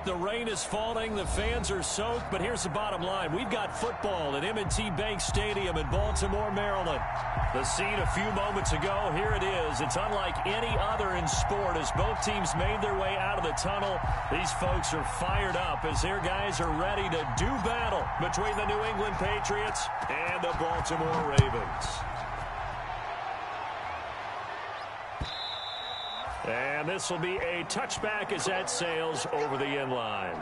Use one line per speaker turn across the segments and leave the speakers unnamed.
The rain is falling. The fans are soaked. But here's the bottom line. We've got football at M&T Bank Stadium in Baltimore, Maryland. The scene a few moments ago. Here it is. It's unlike any other in sport as both teams made their way out of the tunnel. These folks are fired up as their guys are ready to do battle between the New England Patriots and the Baltimore Ravens. And this will be a touchback as that sails over the end line.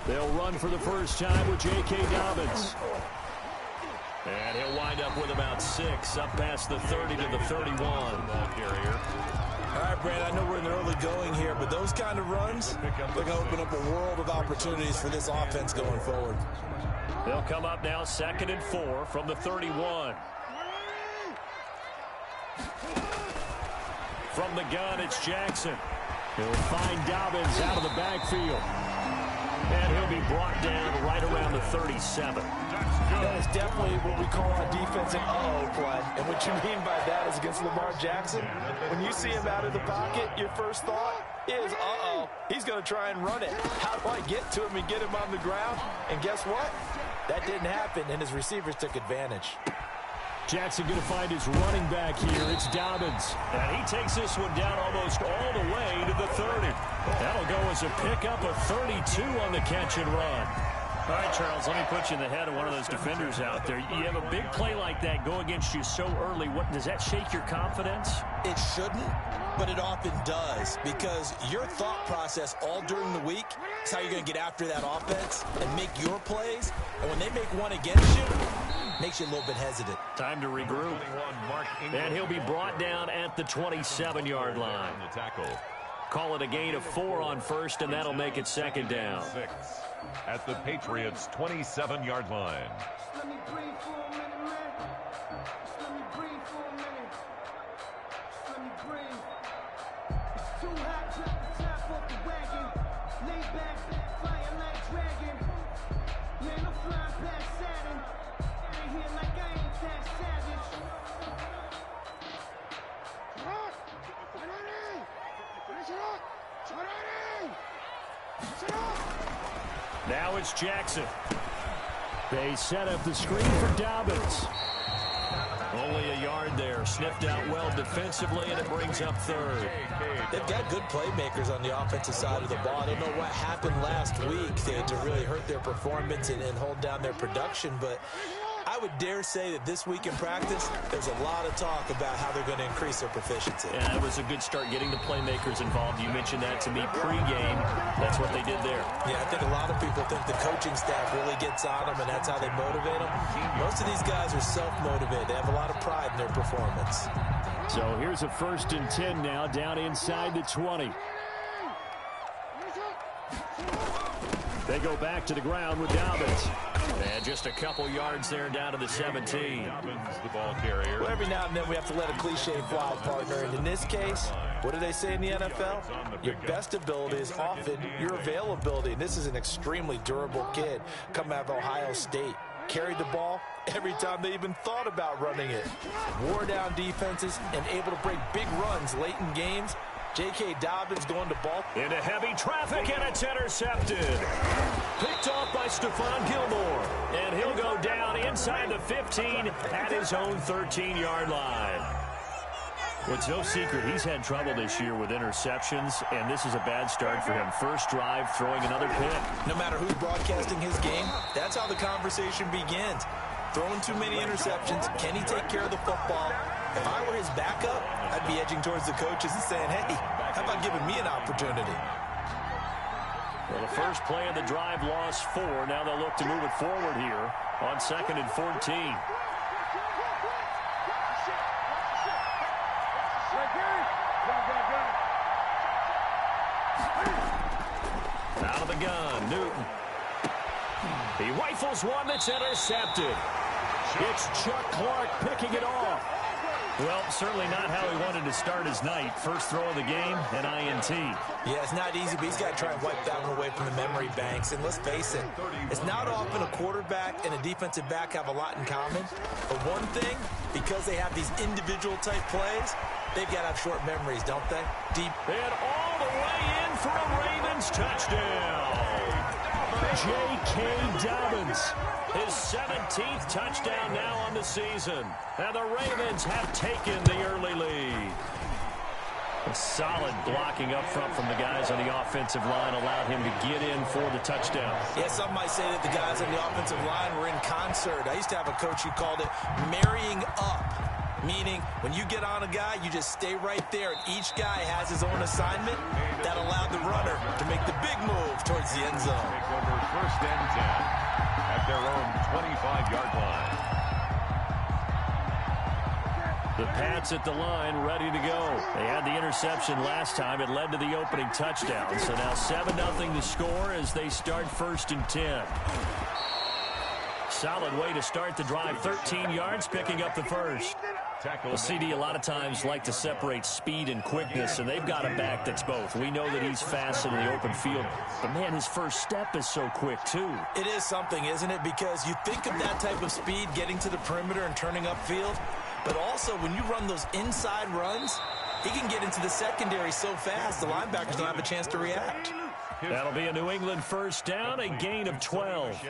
They'll run for the first time with J.K. Dobbins. And he'll wind up with about 6, up past the 30 to the 31. Ball carrier.
All right, Brad, I know we're in the early going here, but those kind of runs, they're going to open up a world of opportunities for this offense going forward.
They'll come up now 2nd and 4 from the 31. From the gun, it's Jackson. He'll find Dobbins out of the backfield. And he'll be brought down right around the 37.
That is definitely what we call a defensive uh-oh play. And what you mean by that is against Lamar Jackson, when you see him out of the pocket, your first thought is, uh-oh, he's going to try and run it. How do I get to him and get him on the ground? And guess what? That didn't happen, and his receivers took advantage.
Jackson going to find his running back here. It's Dobbins. And he takes this one down almost all the way to the 30. That'll go as a pickup of 32 on the catch and run. All right, Charles, let me put you in the head of one of those defenders out there. You have a big play like that go against you so early. What does that shake your confidence?
It shouldn't, but it often does, because your thought process all during the week is how you're going to get after that offense and make your plays. And when they make one against you, it makes you a little bit hesitant.
Time to regroup. And he'll be brought down at the 27-yard line. Call it a gain of 4 on first, and that'll make it 2nd down.
At the Patriots' 27-yard line.
Let me breathe for a minute, man. Let me breathe for a minute. Let me breathe. It's too hot, drop the top off the wagon. Lay back, fire like dragon. Man, I'm flying past Saturn. Out of here like I ain't that savage.
Now it's Jackson. They set up the screen for Dobbins. Only a yard there. Sniffed out well defensively, and it brings up 3rd.
They've got good playmakers on the offensive side of the ball. I don't know what happened last week to really hurt their performance and hold down their production, but I would dare say that this week in practice, there's a lot of talk about how they're going to increase their proficiency.
Yeah, it was a good start getting the playmakers involved. You mentioned that to me pregame. That's what they did there.
Yeah, I think a lot of people think the coaching staff really gets on them, and that's how they motivate them. Most of these guys are self-motivated. They have a lot of pride in their performance.
So here's a 1st and 10 now, down inside the 20. They go back to the ground with Dobbins. And just a couple yards there down to the 17.
Dobbins, the ball carrier.
Well, every now and then we have to let a cliche fly, partner. And in this case, what do they say in the NFL? Your best ability is often your availability. And this is an extremely durable kid coming out of Ohio State. Carried the ball every time they even thought about running it. Wore down defenses and able to break big runs late in games. J.K. Dobbins going to ball.
Into heavy traffic, and it's intercepted. Picked off by Stephon Gilmore. And he'll go down inside the 15 at his own 13-yard line. Well, it's no secret he's had trouble this year with interceptions, and this is a bad start for him. First drive, throwing another pick.
No matter who's broadcasting his game, that's how the conversation begins. Throwing too many interceptions. Can he take care of the football? If I were his backup, I'd be edging towards the coaches and saying, hey, how about giving me an opportunity?
Well, the first play of the drive lost 4. Now they'll look to move it forward here on 2nd and 14. Out of the gun, Newton. He rifles one that's intercepted. It's Chuck Clark picking it off. Well, certainly not how he wanted to start his night. First throw of the game, an INT.
Yeah, it's not easy, but he's got to try and wipe that one away from the memory banks. And let's face it, it's not often a quarterback and a defensive back have a lot in common. But one thing, because they have these individual type plays, they've got to have short memories, don't they? Deep.
And all the way in for a Ravens touchdown. J.K. Dobbins, his 17th touchdown now on the season. And the Ravens have taken the early lead. A solid blocking up front from the guys on the offensive line allowed him to get in for the touchdown.
Yeah, some might say that the guys on the offensive line were in concert. I used to have a coach who called it marrying up, meaning when you get on a guy, you just stay right there, and each guy has his own assignment. That allowed the runner to make the big move towards the end zone.
Take over first and 10 at their own 25-yard line.
The Pats at the line, ready to go. They had the interception last time. It led to the opening touchdown. So now 7-0 to score as they start first and 10. Solid way to start the drive. 13 yards, picking up the first. Well, CD a lot of times like to separate speed and quickness, and they've got a back that's both. We know that he's fast in the open field, but, man, his first step is so quick, too.
It is something, isn't it? Because you think of that type of speed getting to the perimeter and turning upfield, but also when you run those inside runs, he can get into the secondary so fast the linebackers don't have a chance to react.
That'll be a New England first down, a gain of 12.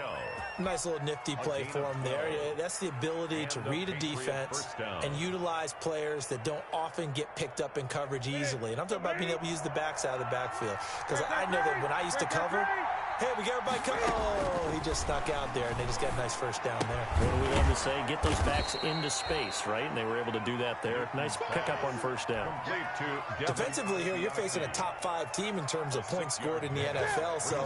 Nice little nifty play for him there. Yeah, that's the ability to read a defense and utilize players that don't often get picked up in coverage easily. And I'm talking about being able to use the backside of the backfield. Because I know that when I used to cover, hey, we got everybody covered. Oh, he just snuck out there, and they just got a nice first down there.
What do we love to say? Get those backs into space, right? And they were able to do that there. Nice pickup on first down.
Defensively here, you're facing a top-5 team in terms of points scored in the NFL. So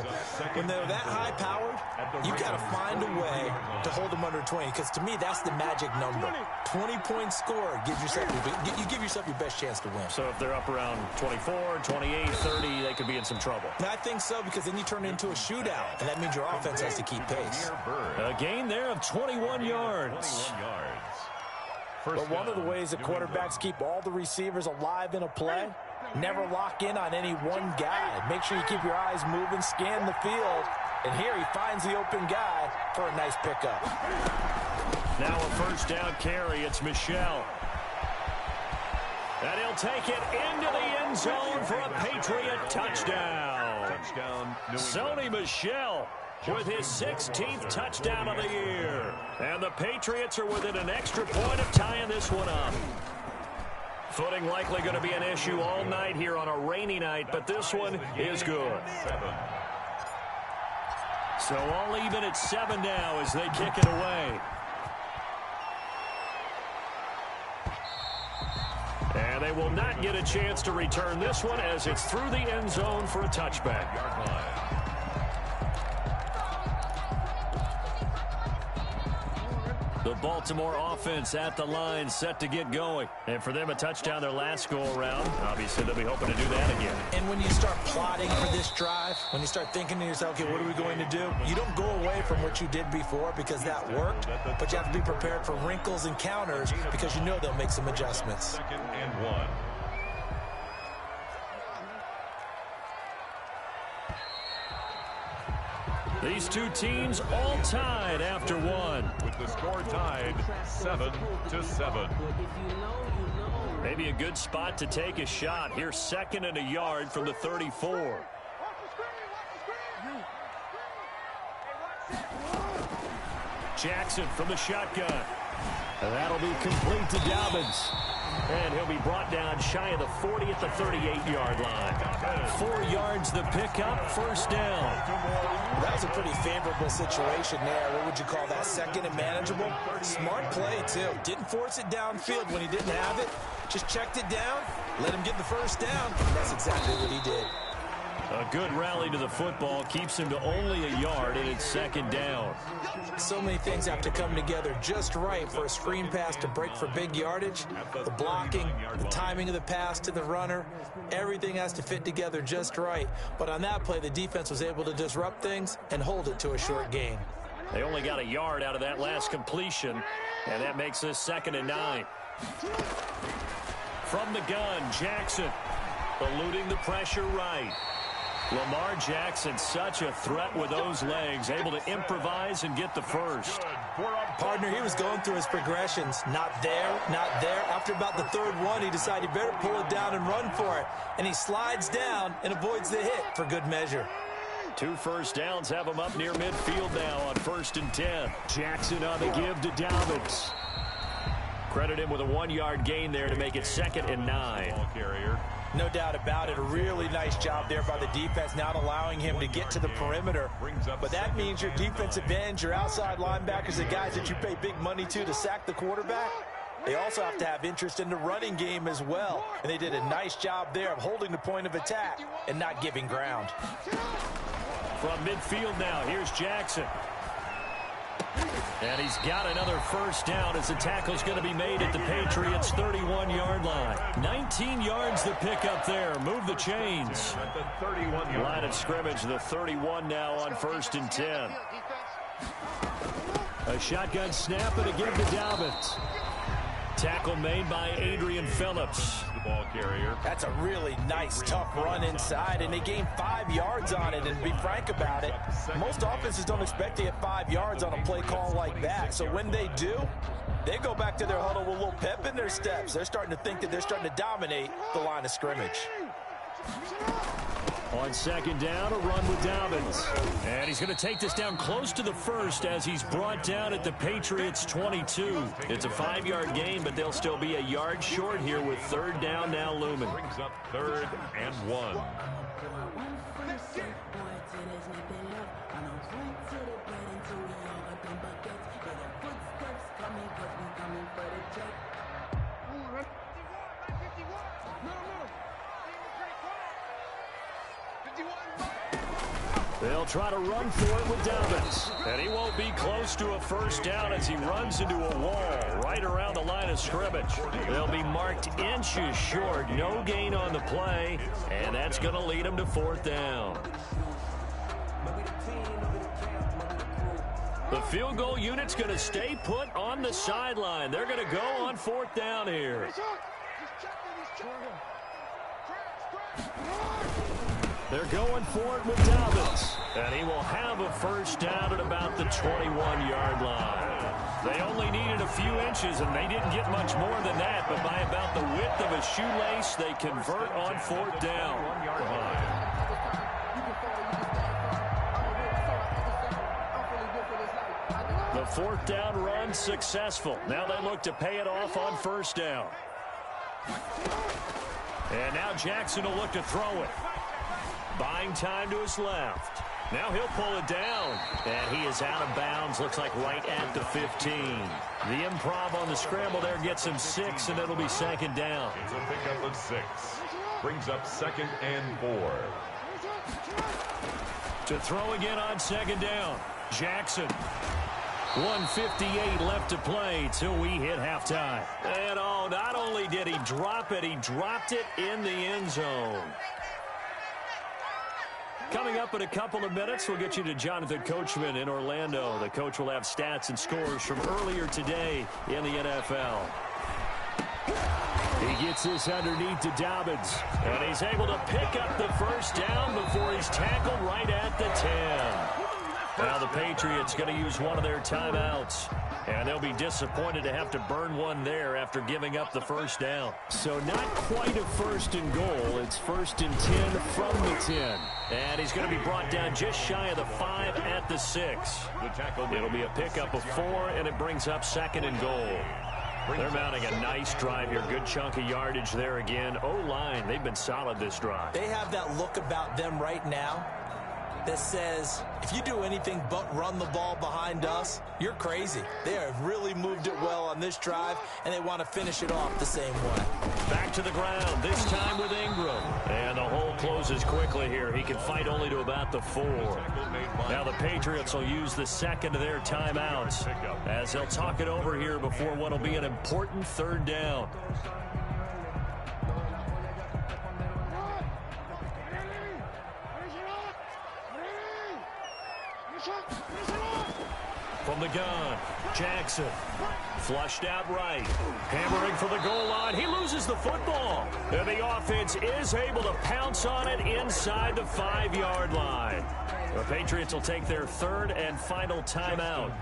when they're that high-powered, you've got to find a way to hold them under 20. Because to me, that's the magic number. 20-point score. You give yourself your best chance to win.
So if they're up around 24, 28, 30, they could be in some trouble.
And I think so, because then you turn it into a shootout, and that means your offense has to keep pace.
A gain there of 21 yards.
But one of the ways that quarterbacks keep all the receivers alive in a play, never lock in on any one guy. Make sure you keep your eyes moving, scan the field, and here he finds the open guy for a nice pickup.
Now a first down carry. It's Michel. And he'll take it into the end zone for a Patriot touchdown. Sony Michel with his 16th touchdown of the year. And the Patriots are within an extra point of tying this one up. Footing likely going to be an issue all night here on a rainy night, but this one is good. So all even at 7 now as they kick it away. And they will not get a chance to return this one as it's through the end zone for a touchback. The Baltimore offense at the line, set to get going. And for them, a touchdown their last go-around. Obviously, they'll be hoping to do that again.
And when you start plotting for this drive, when you start thinking to yourself, okay, what are we going to do? You don't go away from what you did before because that worked, but you have to be prepared for wrinkles and counters because you know they'll make some adjustments.
2nd and 1.
These two teams all tied after one.
With the score tied 7-7.
Maybe a good spot to take a shot. Here's 2nd and a yard from the 34. Jackson from the shotgun. And that'll be complete to Dobbins. And he'll be brought down shy of the 40 at the 38-yard line. 4 yards the pickup, first down.
That was a pretty favorable situation there. What would you call that? 2nd and manageable? Smart play, too. Didn't force it downfield when he didn't have it. Just checked it down, let him get the first down. And that's exactly what he did.
A good rally to the football keeps him to only a yard, and it's 2nd down.
So many things have to come together just right for a screen pass to break for big yardage. The blocking, the timing of the pass to the runner, everything has to fit together just right. But on that play, the defense was able to disrupt things and hold it to a short gain.
They only got a yard out of that last completion, and that makes this 2nd and 9. From the gun, Jackson eluding the pressure right. Lamar Jackson, such a threat with those legs, able to improvise and get the first.
Partner, he was going through his progressions. Not there, not there. After about the third one, he decided he better pull it down and run for it. And he slides down and avoids the hit for good measure.
2 first downs have him up near midfield now on 1st and 10. Jackson on the give to Dobbins. Credit him with a 1-yard gain there to make it 2nd and 9.
Ball carrier.
No doubt about it. A really nice job there by the defense, not allowing him to get to the perimeter. But that means your defensive ends, your outside linebackers, the guys that you pay big money to sack the quarterback, they also have to have interest in the running game as well. And they did a nice job there of holding the point of attack and not giving ground.
From midfield now, here's Jackson. And he's got another first down as the tackle's going to be made at the Patriots' 31-yard line. 19 yards to pick up there. Move the chains.
At the 31-yard
line of scrimmage, the 31 now on 1st and 10. A shotgun snap and a give to Dobbins. Tackle made by Adrian Phillips.
The ball carrier.
That's a really nice, tough run inside, and they gained 5 yards on it. And to be frank about it, most offenses don't expect to get 5 yards on a play call like that. So when they do, they go back to their huddle with a little pep in their steps. They're starting to think that they're starting to dominate the line of scrimmage.
On 2nd down, a run with Dobbins. And he's going to take this down close to the first as he's brought down at the Patriots' 22. It's a 5-yard gain, but they'll still be a yard short here with 3rd down now looming.
Brings up 3rd and 1.
They'll try to run for it with Dobbins. And he won't be close to a first down as he runs into a wall right around the line of scrimmage. They'll be marked inches short. No gain on the play. And that's going to lead him to 4th down. The field goal unit's going to stay put on the sideline. They're going to go on 4th down here. They're going for it with Dobbins. And he will have a first down at about the 21-yard line. They only needed a few inches, and they didn't get much more than that. But by about the width of a shoelace, they convert on 4th down.
1-yard line.
The 4th down run successful. Now they look to pay it off on 1st down. And now Jackson will look to throw it. Buying time to his left. Now he'll pull it down. And he is out of bounds. Looks like right at the 15. The improv on the scramble there gets him 6, and it'll be 2nd down.
It's a pickup of 6. Brings up 2nd and 4.
To throw again on 2nd down. Jackson. 1:58 left to play till we hit halftime. And oh, not only did he drop it, he dropped it in the end zone. Coming up in a couple of minutes, we'll get you to Jonathan Coachman in Orlando. The coach will have stats and scores from earlier today in the NFL. He gets this underneath to Dobbins, and he's able to pick up the first down before he's tackled right at the 10. Now the Patriots going to use one of their timeouts, and they'll be disappointed to have to burn one there after giving up the first down. So not quite a 1st and goal. It's 1st and 10 from the 10. And he's going to be brought down just shy of the 5 at the 6. It'll be a pickup of 4, and it brings up 2nd and goal. They're mounting a nice drive here. Good chunk of yardage there again. O-line, they've been solid this drive.
They have that look about them right now that says, if you do anything but run the ball behind us, you're crazy. They have really moved it well on this drive, and they want to finish it off the same way.
Back to the ground, this time with Ingram. And the hole closes quickly here. He can fight only to about the 4. Now the Patriots will use the 2nd of their timeouts as they'll talk it over here before what will be an important 3rd down. From the gun. Jackson. Flushed out right. Hammering for the goal line. He loses the football. And the offense is able to pounce on it inside the 5-yard line. The Patriots will take their third and final timeout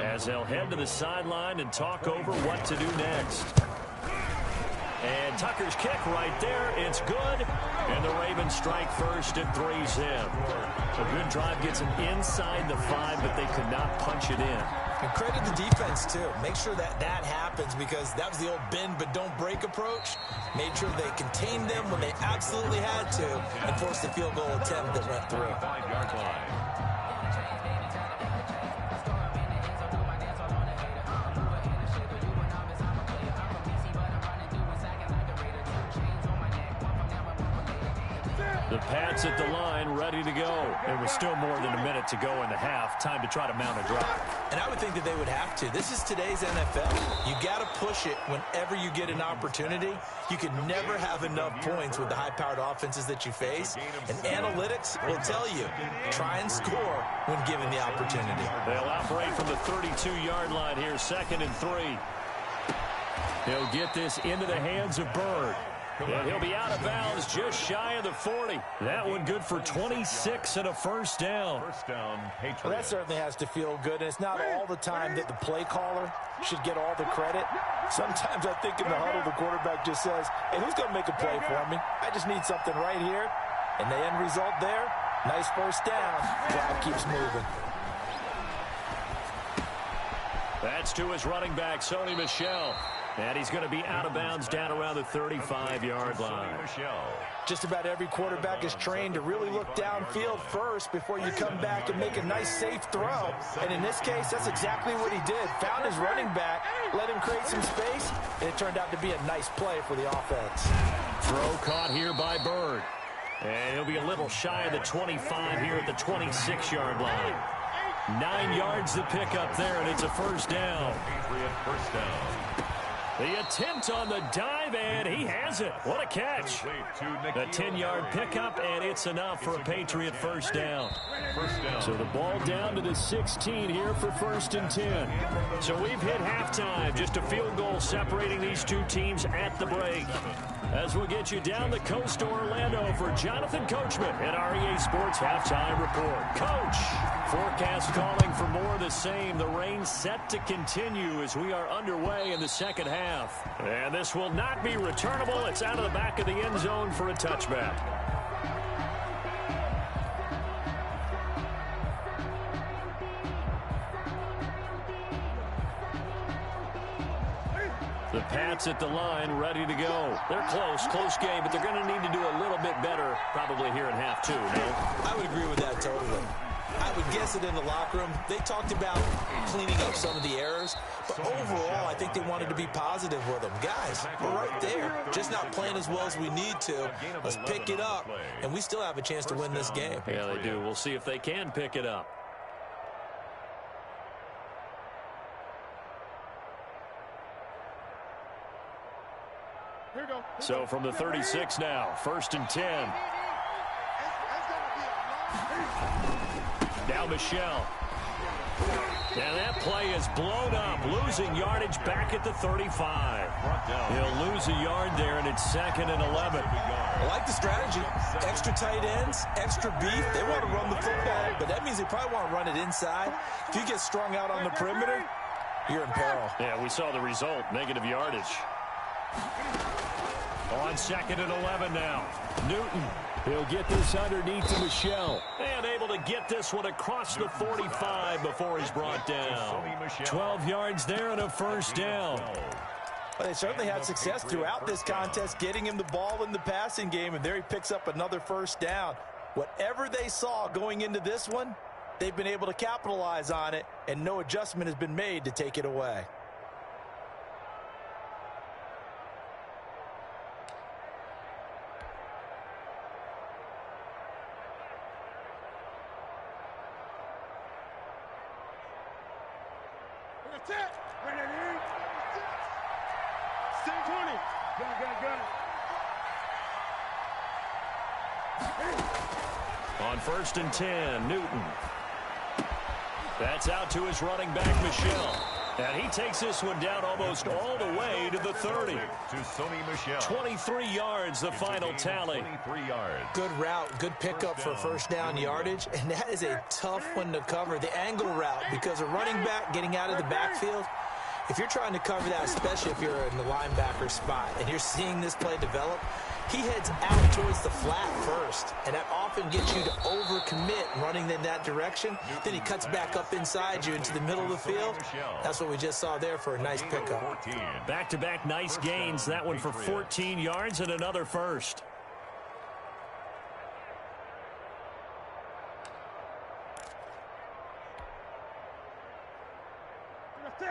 as they'll head to the sideline and talk over what to do next. And Tucker's kick right there. It's good. And the Ravens strike first and 3's in. A good drive gets them inside the 5, but they could not punch it in.
And credit the defense, too. Make sure that happens because that was the old bend but don't break approach. Made sure they contained them when they absolutely had to and forced the field goal attempt that went through.
5-yard line.
The Pats at the line, ready to go. There was still more than a minute to go in the half. Time to try to mount a drive.
And I would think that they would have to. This is today's NFL. You got to push it whenever you get an opportunity. You can never have enough points with the high-powered offenses that you face. And analytics will tell you, try and score when given the opportunity.
They'll operate from the 32-yard line here, 2nd and 3. He'll get this into the hands of Bird. And he'll be out of bounds just shy of the 40. That one good for 26 and a first down.
First down, Patriots.
Well, that certainly has to feel good. And it's not all the time that the play caller should get all the credit. Sometimes I think in the huddle, the quarterback just says, hey, who's going to make a play for me? I just need something right here. And the end result there, nice first down. Drive keeps moving.
That's to his running back, Sony Michel. And he's going to be out of bounds down around the 35-yard line.
Just about every quarterback is trained to really look downfield first before you come back and make a nice, safe throw. And in this case, that's exactly what he did. Found his running back, let him create some space, and it turned out to be a nice play for the offense.
Throw caught here by Bird. And he'll be a little shy of the 25 here at the 26-yard line. 9 yards to pick up there, and it's a first down.
First down.
The attempt on the dive, and he has it. What a catch. The 10-yard pickup, and it's enough for a Patriot first down. So the ball down to the 16 here for 1st and 10. So we've hit halftime. Just a field goal separating these two teams at the break. As we'll get you down the coast to Orlando for Jonathan Coachman at our EA Sports Halftime Report. Coach, forecast calling for more of the same. The rain set to continue as we are underway in the second half. And this will not be returnable. It's out of the back of the end zone for a touchback. The Pats at the line, ready to go. They're close game, but they're going to need to do a little bit better probably here in half 2, no?
I would agree with that totally. I would guess it in the locker room. They talked about cleaning up some of the errors, but overall, I think they wanted to be positive with them. Guys, we're right there, just not playing as well as we need to. Let's pick it up, and we still have a chance to win this game.
Yeah, they do. We'll see if they can pick it up. So from the 36 now, 1st and 10. Now Michel. And that play is blown up, losing yardage back at the 35. He'll lose a yard there, and it's 2nd and 11.
I like the strategy. Extra tight ends, extra beef. They want to run the football, but that means they probably want to run it inside. If you get strung out on the perimeter, you're in peril.
Yeah, we saw the result, negative yardage. On 2nd and 11 now. Newton. He'll get this underneath to Michel. And able to get this one across the 45 before he's brought down. 12 yards there and a first down.
Well, they certainly had success throughout this contest, getting him the ball in the passing game, and there he picks up another first down. Whatever they saw going into this one, they've been able to capitalize on it, and no adjustment has been made to take it away.
On 1st and 10, Newton. That's out to his running back, Michel. And he takes this one down almost all the way to the 30.
To Sony Michel.
23 yards, the final tally.
23 yards.
Good route, good pickup for first down yardage, and that is a tough one to cover, the angle route, because a running back getting out of the backfield, if you're trying to cover that, especially if you're in the linebacker spot, and you're seeing this play develop, he heads out towards the flat first, and that often gets you to overcommit running in that direction. Then he cuts back up inside you into the middle of the field. That's what we just saw there for a nice pickup.
Back-to-back nice gains. That one for 14 yards and another first.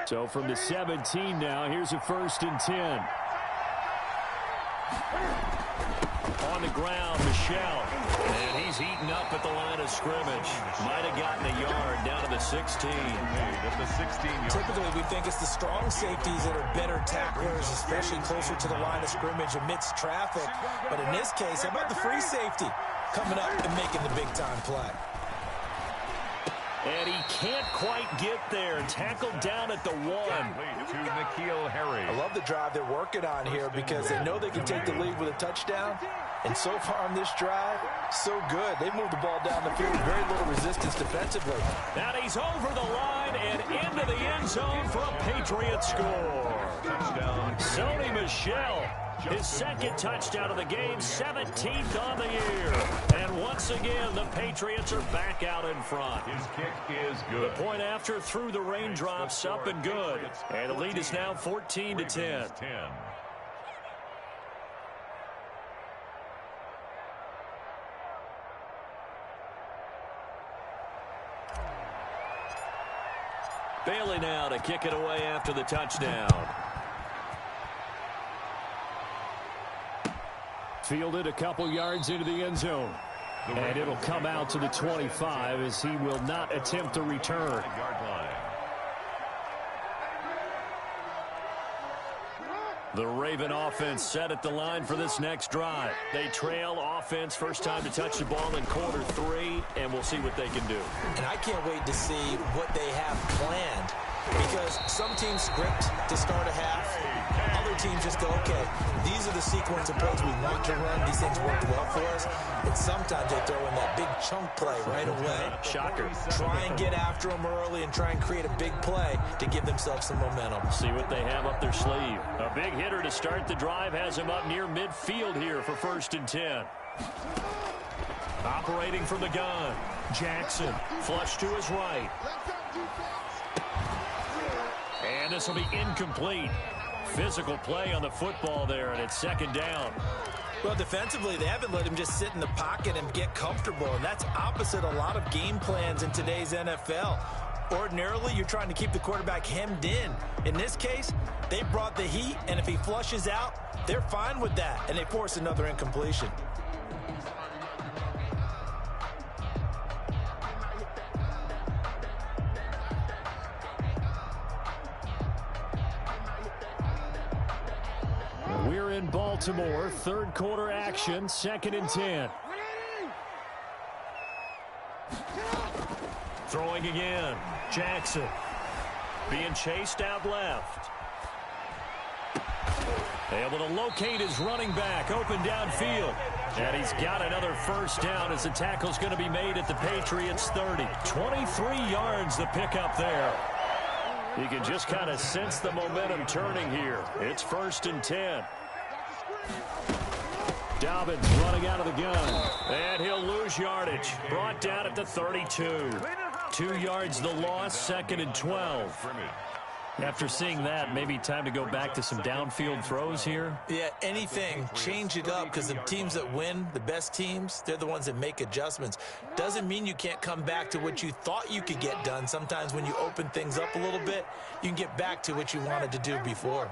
So from the 17 now, here's a 1st and 10. On the ground, Michel. And he's eaten up at the line of scrimmage. Might have gotten a yard down to the 16.
Typically, we think it's the strong safeties that are better tacklers, especially closer to the line of scrimmage amidst traffic. But in this case, how about the free safety coming up and making the big-time play?
And he can't quite get there. Tackled down at the 1.
To N'Keal Harry.
I love the drive they're working on here because they know they can take the lead with a touchdown. And so far on this drive, so good. They moved the ball down the field with very little resistance defensively.
Now he's over the line and into the end zone for a Patriots score.
Touchdown.
Sony Michel. His second touchdown of the game, 17th on the year. And once again, the Patriots are back out in front.
His kick is good.
The point after through the raindrops, up and good. And the lead is now 14-10. Bailey now to kick it away after the touchdown. Fielded a couple yards into the end zone. And it'll come out to the 25 as he will not attempt a return. The Raven offense set at the line for this next drive. They trail offense, first time to touch the ball in quarter 3, and we'll see what they can do.
And I can't wait to see what they have planned, because some teams script to start a half. Other teams just go, okay, these are the sequence of plays we want to run. These things worked well for us. And sometimes they throw in that big chunk play right away.
Shocker.
Try and get after them early and try and create a big play to give themselves some momentum.
See what they have up their sleeve. A big hitter to start the drive has him up near midfield here for 1st and 10. Operating from the gun. Jackson flush to his right. And this will be incomplete. Physical play on the football there, and it's 2nd down.
Well, defensively, they haven't let him just sit in the pocket and get comfortable, and that's opposite a lot of game plans in today's NFL. Ordinarily, you're trying to keep the quarterback hemmed in. In this case, they brought the heat, and if he flushes out, they're fine with that, and they force another incompletion.
We're in Baltimore, 3rd quarter action, 2nd and 10. Throwing again, Jackson being chased out left. Able to locate his running back, open downfield. And he's got another first down as the tackle's going to be made at the Patriots 30. 23 yards the pickup there. You can just kind of sense the momentum turning here. It's 1st and 10. Dobbins running out of the gun. And he'll lose yardage. Brought down at the 32. 2 yards the loss, 2nd and 12. After seeing that, maybe time to go back to some downfield throws here.
Yeah, anything. Change it up, because the teams that win, the best teams, they're the ones that make adjustments. Doesn't mean you can't come back to what you thought you could get done. Sometimes when you open things up a little bit, you can get back to what you wanted to do before.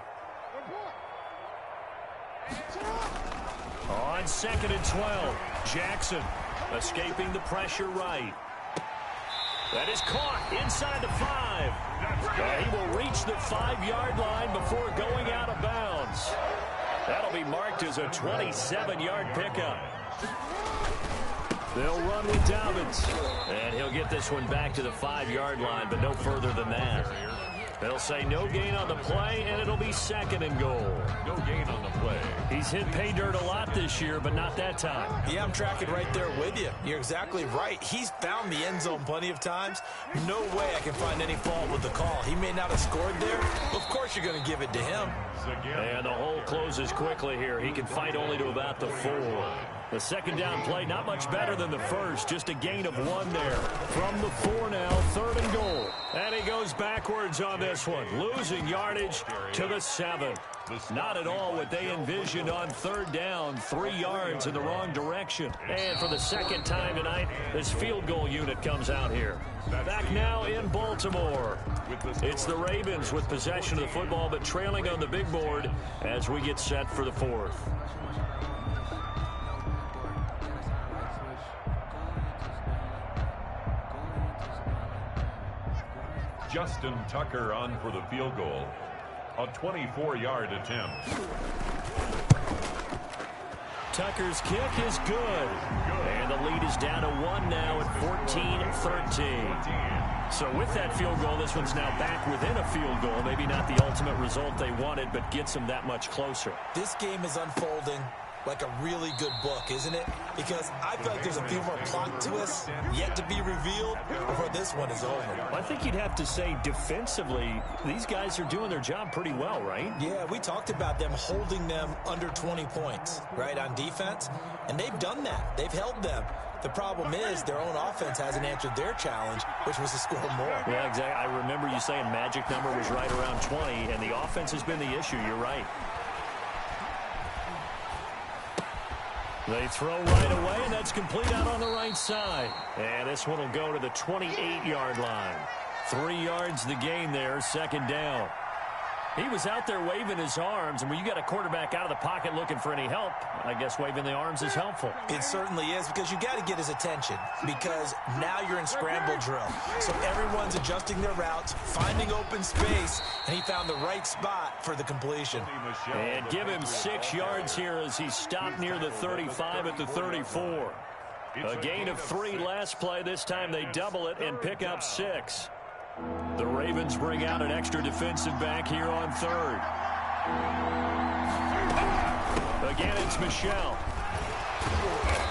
On 2nd and 12, Jackson escaping the pressure right. That is caught inside the 5. He will reach the 5-yard line before going out of bounds. That'll be marked as a 27-yard pickup. They'll run with Dobbins. And he'll get this one back to the 5-yard line, but no further than that. They'll say no gain on the play, and it'll be 2nd and goal.
No gain on the play.
He's hit pay dirt a lot this year, but not that time.
Yeah, I'm tracking right there with you. You're exactly right. He's found the end zone plenty of times. No way I can find any fault with the call. He may not have scored there. Of course you're going to give it to him.
And the hole closes quickly here. He can fight only to about the 4. The 2nd down play, not much better than the first. Just a gain of 1 there. From the 4 now, 3rd and goal. And he goes backwards on this one. Losing yardage to the 7. Not at all what they envisioned on 3rd down. 3 yards in the wrong direction. And for the 2nd time tonight, this field goal unit comes out here. Back now in Baltimore. It's the Ravens with possession of the football, but trailing on the big board as we get set for the 4th.
Justin Tucker on for the field goal. A 24-yard attempt.
Tucker's kick is good. And the lead is down to 1 now at 14-13. So with that field goal, this one's now back within a field goal. Maybe not the ultimate result they wanted, but gets them that much closer.
This game is unfolding like a really good book, isn't it? Because I feel like there's a few more plot twists yet to be revealed before this one is over.
Well, I think you'd have to say defensively, these guys are doing their job pretty well, right?
Yeah, we talked about them holding them under 20 points, right, on defense, and they've done that. They've held them. The problem is their own offense hasn't answered their challenge, which was to score more.
Yeah, exactly. I remember you saying magic number was right around 20, and the offense has been the issue. You're right. They throw right away, and that's complete out on the right side. And this one will go to the 28-yard line. 3 yards the gain there, 2nd down. He was out there waving his arms, and when you got a quarterback out of the pocket looking for any help, I guess waving the arms is helpful.
It certainly is, because you got to get his attention, because now you're in scramble drill. So everyone's adjusting their routes, finding open space, and he found the right spot for the completion.
And give him 6 yards here as he stopped near the 35 at the 34. A gain of 3 last play. This time they double it and pick up 6. The Ravens bring out an extra defensive back here on 3rd. Again, it's Michel.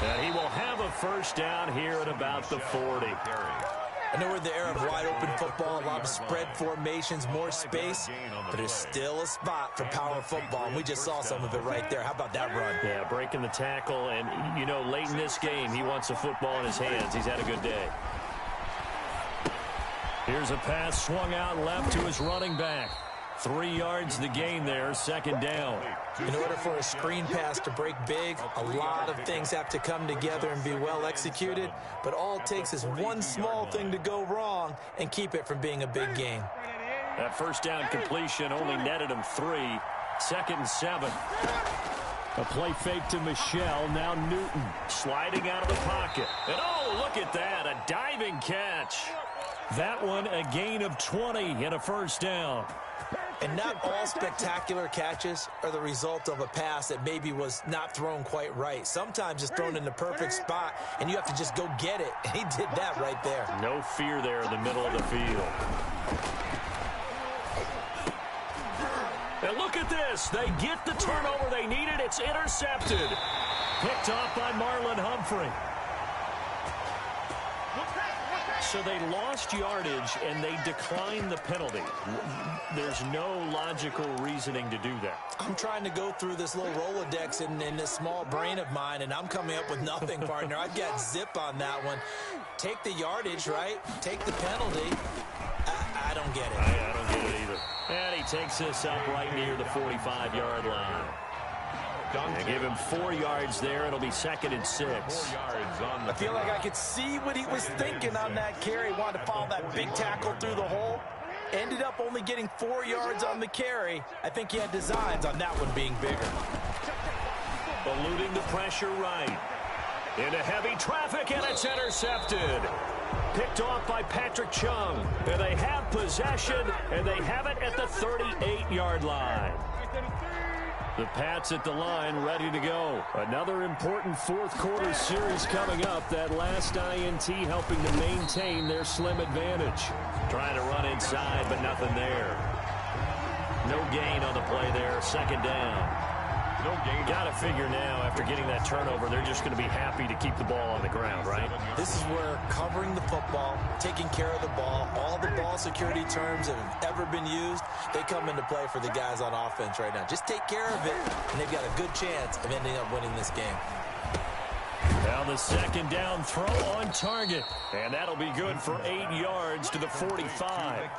And he will have a 1st down here at about the 40.
I know we're in the era of wide-open football, a lot of spread formations, more space, but there's still a spot for power football, and we just saw some of it right there. How about that run?
Yeah, breaking the tackle, and, you know, late in this game, he wants a football in his hands. He's had a good day. Here's a pass swung out left to his running back. 3 yards the gain there, 2nd down.
In order for a screen pass to break big, a lot of things have to come together and be well executed, but all it takes is one small thing to go wrong and keep it from being a big game.
That 1st down completion only netted him 3. 2nd and 7. A play fake to Michel. Now Newton sliding out of the pocket. And oh, look at that, a diving catch. That one a gain of 20 and a 1st down.
And not all spectacular catches are the result of a pass that maybe was not thrown quite right. Sometimes it's thrown in the perfect spot, and you have to just go get it. And he did that right there.
No fear there in the middle of the field. And look at this. They get the turnover they needed. It's intercepted. Picked off by Marlon Humphrey. So they lost yardage, and they declined the penalty. There's no logical reasoning to do that.
I'm trying to go through this little Rolodex in this small brain of mine, and I'm coming up with nothing, partner. I've got zip on that one. Take the yardage, right? Take the penalty. I don't get it.
I don't get it either. And he takes this up right near the 45-yard line. And give him 4 yards there. It'll be 2nd and 6.
I feel like I could see what he was thinking on that carry. Wanted to follow that big tackle through the hole. Ended up only getting 4 yards on the carry. I think he had designs on that one being bigger.
Eluding the pressure right. Into heavy traffic, and it's intercepted. Picked off by Patrick Chung. And they have possession, and they have it at the 38-yard line. The Pats at the line, ready to go. Another important fourth-quarter series coming up. That last INT helping to maintain their slim advantage. Trying to run inside, but nothing there. No gain on the play there. Second down.
No gain.
Got to figure now, after getting that turnover, they're just going to be happy to keep the ball on the ground, right?
This is where covering the football, taking care of the ball, all the ball security terms that have ever been used, they come into play for the guys on offense right now. Just take care of it, and they've got a good chance of ending up winning this game.
Now the second down throw on target. And that'll be good for 8 yards to the 45.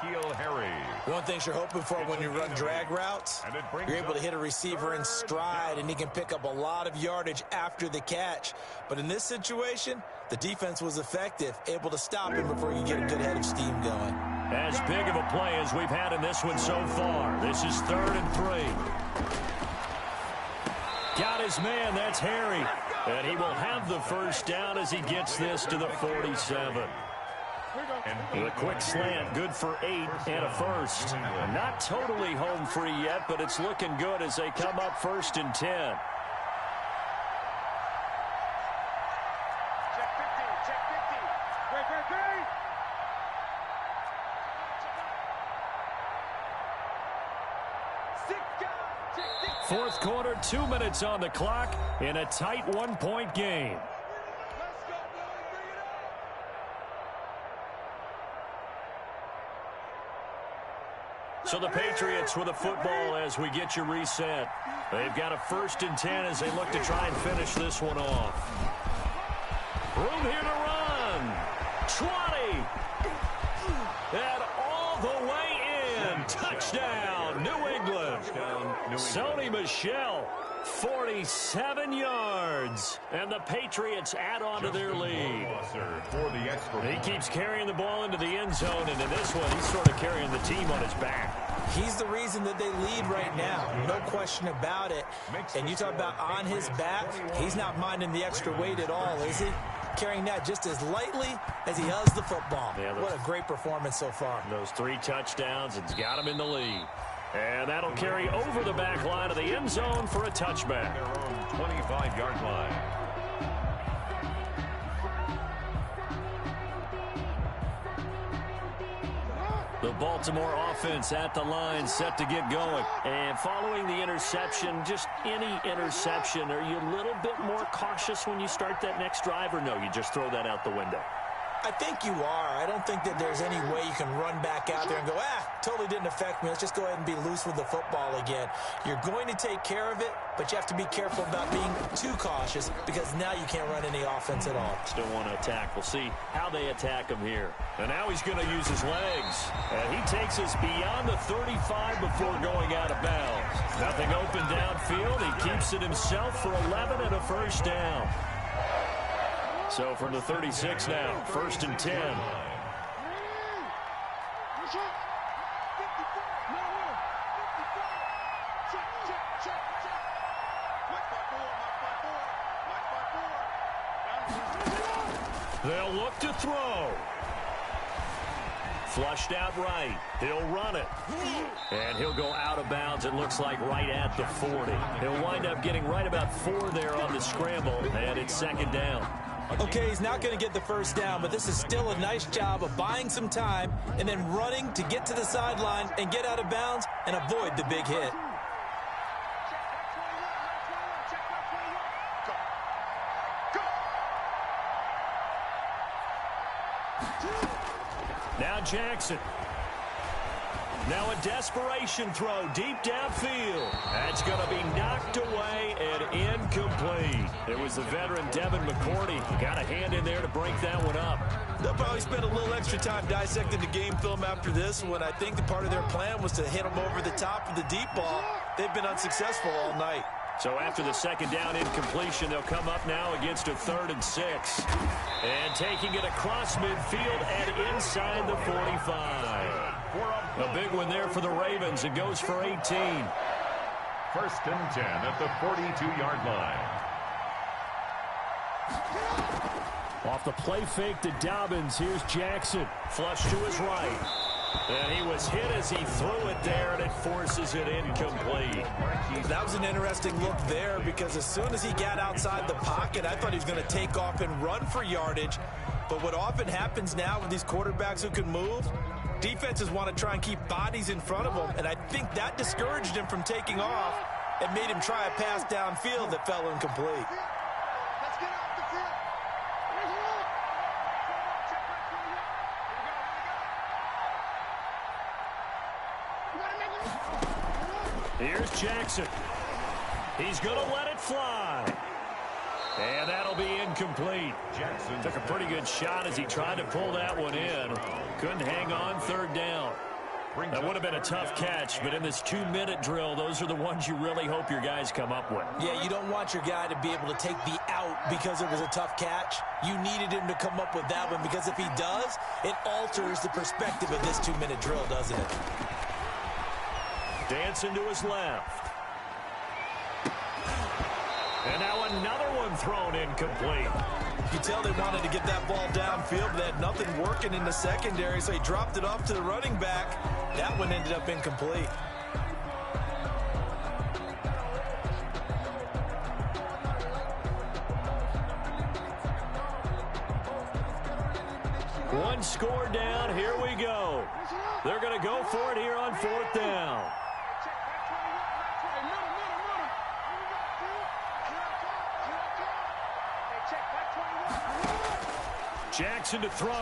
One thing you're hoping for when you run drag routes, you're able to hit a receiver in stride, and he can pick up a lot of yardage after the catch. But in this situation, the defense was effective, able to stop him before he could get a good head of steam going.
As big of a play as we've had in this one so far. This is 3rd and 3. Got his man, that's Harry. And he will have the first down as he gets this to the 47. The quick slant, good for 8 and a first. Not totally home free yet, but it's looking good as they come up 1st and 10. Fourth quarter, 2 minutes on the clock in a tight 1-point game. So the Patriots with a football as we get you reset. They've got a 1st and 10 as they look to try and finish this one off. Room here to run. 20. And all the way in. Touchdown, New England. Sony Michel, 47 yards. And the Patriots add on to their lead. He keeps carrying the ball into the end zone, and in this one, he's sort of carrying the team on his back.
He's the reason that they lead right now. No question about it. And you talk about on his back, he's not minding the extra weight at all, is he? Carrying that just as lightly as he does the football. Yeah, what a great performance so far.
Those 3 touchdowns, it's got him in the lead. And that'll carry over the back line of the end zone for a touchback.
Their own 25-yard line.
The Baltimore offense at the line, set to get going. And following the interception, just any interception, are you a little bit more cautious when you start that next drive, or no, you just throw that out the window?
I think you are. I don't think that there's any way you can run back out there and go, totally didn't affect me. Let's just go ahead and be loose with the football again. You're going to take care of it, but you have to be careful about being too cautious because now you can't run any offense at all.
Still want to attack. We'll see how they attack him here. And now he's going to use his legs. And he takes us beyond the 35 before going out of bounds. Nothing open downfield. He keeps it himself for 11 and a first down. So from the 36 now, 1st and 10. They'll look to throw. Flushed out right. He'll run it. And he'll go out of bounds, it looks like, right at the 40. He'll wind up getting right about 4 there on the scramble, and it's 2nd down.
Okay, he's not going to get the first down, but this is still a nice job of buying some time and then running to get to the sideline and get out of bounds and avoid the big hit.
Now Jackson. Now a desperation throw deep downfield. That's going to be knocked away and incomplete. It was the veteran Devin McCourty. Got a hand in there to break that one up.
They'll probably spend a little extra time dissecting the game film after this when I think the part of their plan was to hit them over the top of the deep ball. They've been unsuccessful all night.
So after the 2nd down incompletion, they'll come up now against a 3rd and 6. And taking it across midfield and inside the 45. A big one there for the Ravens. It goes for 18.
1st and 10 at the 42-yard line.
Off the play fake to Dobbins. Here's Jackson. Flush to his right. And he was hit as he threw it there, and it forces it incomplete.
That was an interesting look there because as soon as he got outside the pocket, I thought he was going to take off and run for yardage. But what often happens now with these quarterbacks who can move, defenses want to try and keep bodies in front of them, and I think that discouraged him from taking off and made him try a pass downfield that fell incomplete.
Let's get off the field.
Here's Jackson. He's going to let it fly. And that'll be incomplete. Jackson took a pretty good shot as he tried to pull that one in. Couldn't hang on third down. That would have been a tough catch, but in this 2-minute drill, those are the ones you really hope your guys come up with.
Yeah, you don't want your guy to be able to take the out because it was a tough catch. You needed him to come up with that one because if he does, it alters the perspective of this 2-minute drill, doesn't it?
Dancing to his left. And now another one thrown incomplete.
You tell they wanted to get that ball downfield, but they had nothing working in the secondary, so he dropped it off to the running back. That one ended up incomplete.
One score down. Here we go. They're going to go for it here on 4th down. Jackson to throw.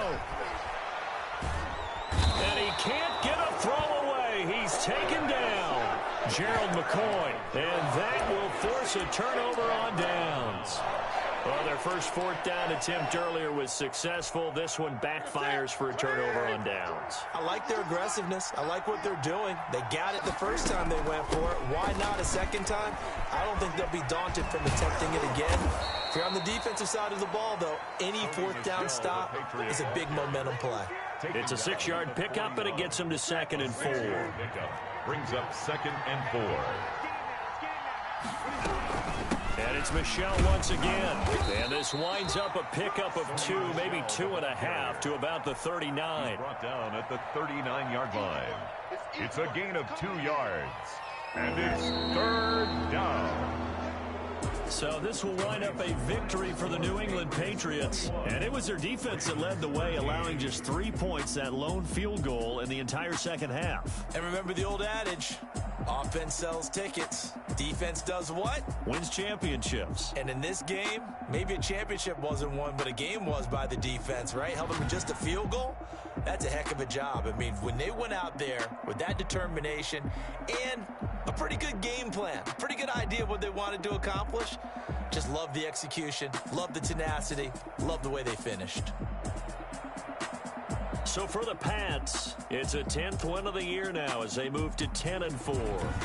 And he can't get a throw away. He's taken down. Gerald McCoy. And that will force a turnover on downs. Well, their first 4th down attempt earlier was successful. This one backfires for a turnover on downs.
I like their aggressiveness. I like what they're doing. They got it the first time they went for it. Why not a second time? I don't think they'll be daunted from attempting it again. If you're on the defensive side of the ball, though, any 4th down stop is a big momentum play.
It's a 6-yard pickup, and it gets them to 2nd and 4.
Brings up 2nd and 4.
And it's Michel once again. And this winds up a pickup of 2, maybe 2.5 to about the 39.
Brought down at the 39-yard line. It's a gain of 2 yards. And it's 3rd down.
So this will wind up a victory for the New England Patriots. And it was their defense that led the way, allowing just 3 points, that lone field goal in the entire second half.
And remember the old adage, offense sells tickets. Defense does what?
Wins championships.
And in this game, maybe a championship wasn't won, but a game was by the defense, right? Held them to just a field goal. That's a heck of a job. I mean, when they went out there with that determination and a pretty good game plan, pretty good idea of what they wanted to accomplish, just love the execution, love the tenacity, love the way they finished.
So for the Pats, it's a 10th win of the year now as they move to 10 and 4.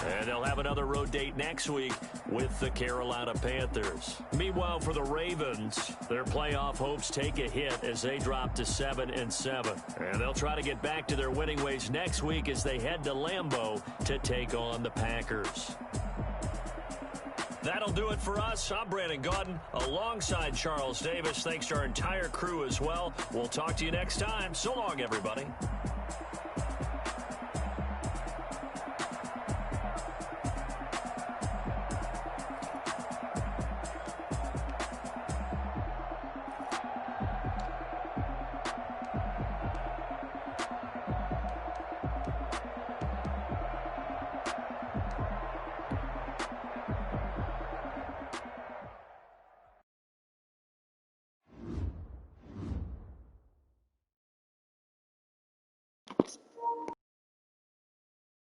And they'll have another road date next week with the Carolina Panthers. Meanwhile, for the Ravens, their playoff hopes take a hit as they drop to 7 and 7. And they'll try to get back to their winning ways next week as they head to Lambeau to take on the Packers. That'll do it for us. I'm Brandon Gaudin alongside Charles Davis. Thanks to our entire crew as well. We'll talk to you next time. So long, everybody.